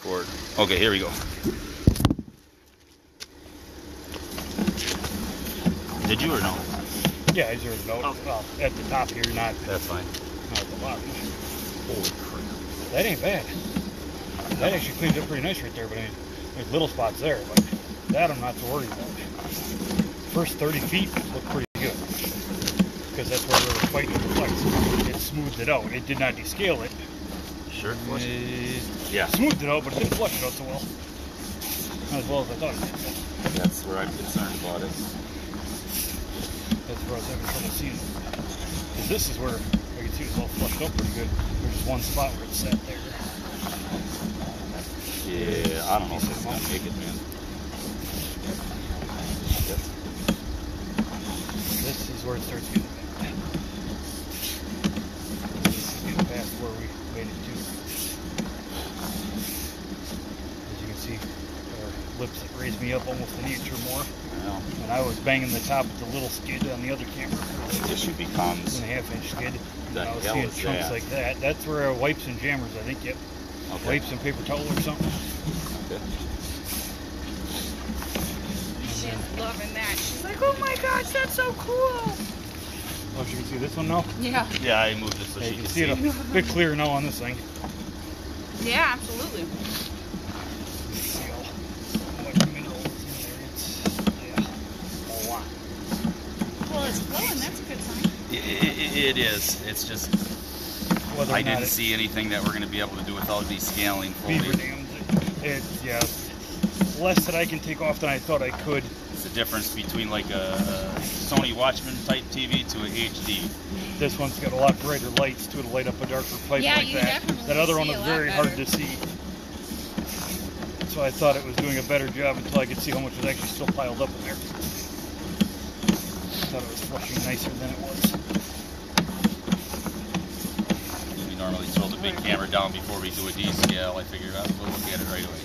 Board. Okay, here we go. Did you or no? Yeah, I zeroed it out. Okay. Well, at the top here, not That's fine. at the bottom. Holy crap. That ain't bad. That actually cleans up pretty nice right there, but I mean, there's little spots there, but that I'm not too worried about. First 30 feet look pretty good, because that's where we were fighting with the flex. It smoothed it out. It did not descale it. Sure. Yeah. Smoothed it out, but it didn't flush it out so well. Not as well as I thought it did. That's where I'm concerned about it. That's where I was having trouble seeing it. Because this is where I can see it's all flushed up pretty good. There's just one spot where it's sat there. Yeah, I don't know if it's gonna make it, man. This is where it starts getting bad. This is getting past where we made it to. As you can see, our lips that raised me up almost an inch or more. Well, And I was banging the top with the little skid on the other camera. issue becomes 2.5-inch skid. the And I was hell seeing is chunks that? like that. That's where wipes and jammers, I think, yep. Okay. Wipes and paper towel or something. Okay. She's loving that. She's like, oh my gosh, that's so cool. Oh, you can see this one now? Yeah. Yeah, I moved it so Yeah, she you can can see it a bit clearer now on this thing. Yeah, absolutely. See how much mineral is in there. It's, yeah, a lot. Well, it's glowing. That's a good sign. It is. It's just Whether or I not didn't it's see anything that we're going to be able to do without descaling fully. beaver dams. It's, yeah, less that I can take off than I thought I could. It's the difference between like a Sony Watchman type TV to a HD. This one's got a lot brighter lights to light up a darker pipe Yeah, like you that. definitely That other one see was a lot very hard better. to see. So I thought it was doing a better job until I could see how much was actually still piled up in there. I thought it was flushing nicer than it was. We normally throw the big camera down before we do a descale. I figured out we'll look at it right away.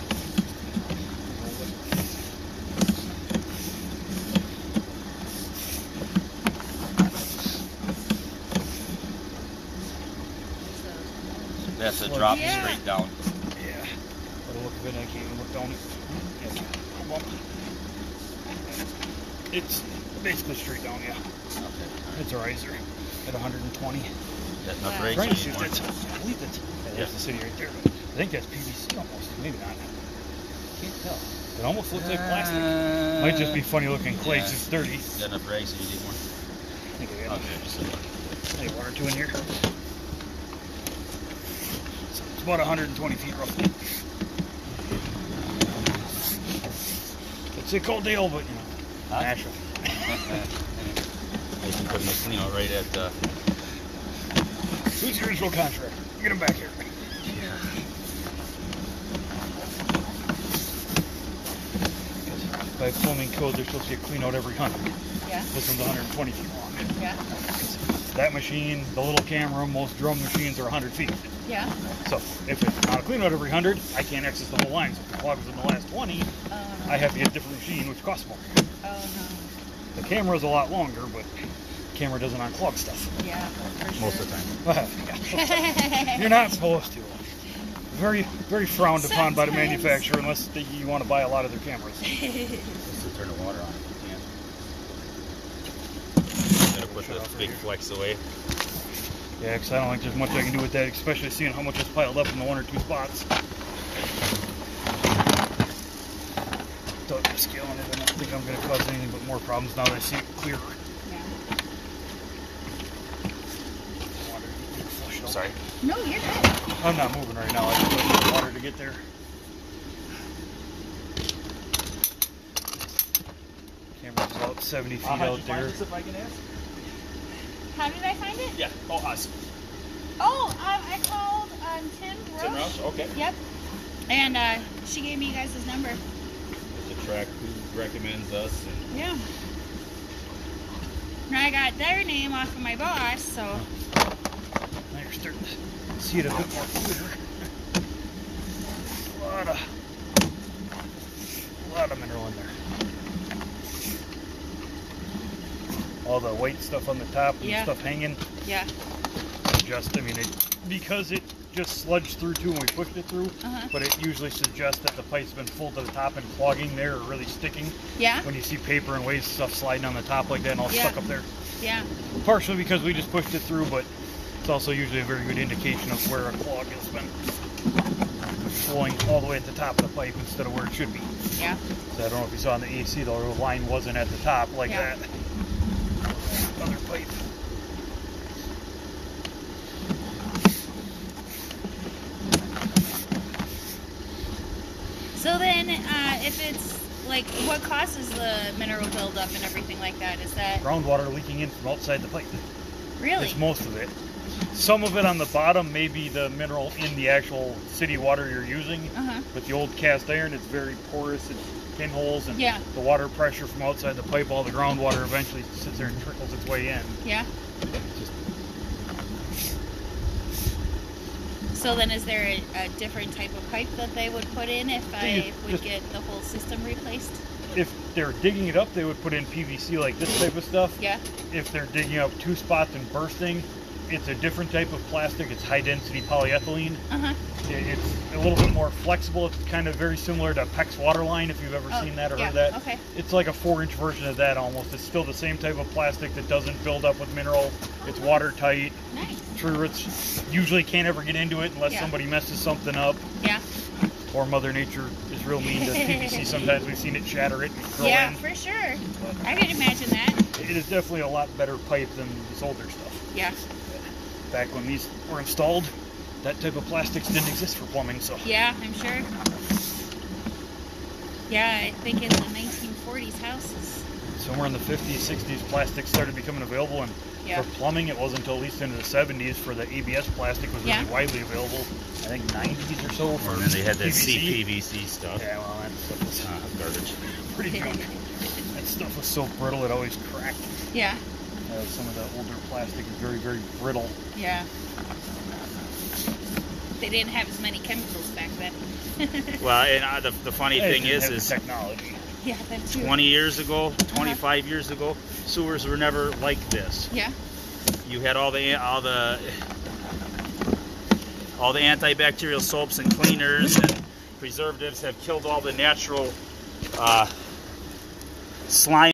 That's a drop Yeah. straight down. Yeah. By the look of it, I can't even look down it. Yeah. Well, it's basically straight down, yeah. Okay. It's a riser at 120. Got enough Wow. brakes Trying to see if anymore? that's, I believe that's, yeah, there's the city right there. But I think that's PVC almost, maybe not. Can't tell. It almost looks like plastic. Might just be funny looking clay, yeah. 'cause it's dirty. Got enough brakes, you need more? I think I got Okay, just a maybe one or two in here. So it's about 120 feet roughly. It's a cold deal, but you know, Huh? natural. I should put my clean out right at Who's the original contractor? Get him back here. By plumbing code, they're supposed to get clean out every 100. Yeah. This one's 120 feet long. Yeah. That machine, the little camera, most drum machines are 100 feet. Yeah. So if it's not a clean out every 100, I can't access the whole line. So if the clog was in the last 20, Oh no. I have to get a different machine, which costs more. Oh The camera's a lot longer, but the camera doesn't unclog stuff. no. Yeah. For sure. most of the time. You're not supposed to. Very, very frowned upon by the Sometimes. manufacturer unless you want to buy a lot of their cameras. Just to turn the water on. Yeah. Gotta put the big flex away. Yeah, because I don't think there's much I can do with that, especially seeing how much is piled up in the one or two spots. Without scaling it, I don't think I'm going to cause anything but more problems now that I see it clearer. Yeah. Water to get flushed out. Sorry. No, you're good. I'm not moving right now. I just wait for water to get there. Camera's about 70 feet out there. If I can ask? How did I find it? Yeah. Oh, awesome. Oh, I called Tim Roche. Tim Roche? Okay. Yep. And she gave me you guys' number. The track who recommends us. And Yeah. And I got their name off of my boss, so. Now you're starting to see it a bit more clear. A lot of mineral in there. All the white stuff on the top and Yeah. stuff hanging. Yeah. I mean, because it just sludged through too when we pushed it through, but it usually suggests that the pipe's been full to the top and clogging there or really sticking. Yeah. When you see paper and waste stuff sliding on the top like that and all stuck up there. Yeah. Partially because we just pushed it through, but it's also usually a very good indication of where a clog has been flowing all the way at the top of the pipe instead of where it should be. Yeah. So I don't know if you saw on the AC, the line wasn't at the top like that. Other pipe. So then, if it's like, what causes the mineral buildup and everything like that? Is that Groundwater leaking in from outside the pipe. really? It's most of it. Some of it on the bottom may be the mineral in the actual city water you're using. But the old cast iron, it's very porous. It's pinholes, and the water pressure from outside the pipe, all the groundwater eventually sits there and trickles its way in. Yeah. Just, so then, is there a different type of pipe that they would put in if I would get the whole system replaced? if they're digging it up, they would put in PVC like this type of stuff. Yeah. If they're digging up two spots and bursting, it's a different type of plastic. It's high density polyethylene. It's a little bit more flexible. It's kind of very similar to PEX waterline, if you've ever seen that or heard that. Okay. It's like a 4-inch version of that almost. It's still the same type of plastic that doesn't build up with mineral. It's watertight. Nice. True roots usually can't ever get into it unless somebody messes something up. Yeah. Or Mother Nature is real mean to PVC. Sometimes we've seen it shatter it and grow Yeah, in. for sure. I can imagine that. It is definitely a lot better pipe than this older stuff. Yeah. Back when these were installed, that type of plastics didn't exist for plumbing, so. Yeah, I'm sure. Yeah, I think in the 1940s houses. Somewhere in the 50s, 60s, plastic started becoming available, and for plumbing, it wasn't until at least into the 70s for the ABS plastic was really widely available. I think 90s or so for And then they had that PVC. CPVC stuff. Yeah, well, that stuff was Garbage. pretty junk. That stuff was so brittle, it always cracked. Yeah. Some of the older plastic is very, very brittle. Yeah. They didn't have as many chemicals back then. Well, and the funny thing is technology. Yeah, that too. 20 years ago, 25 years ago, sewers were never like this. Yeah. You had all the antibacterial soaps and cleaners and preservatives have killed all the natural slime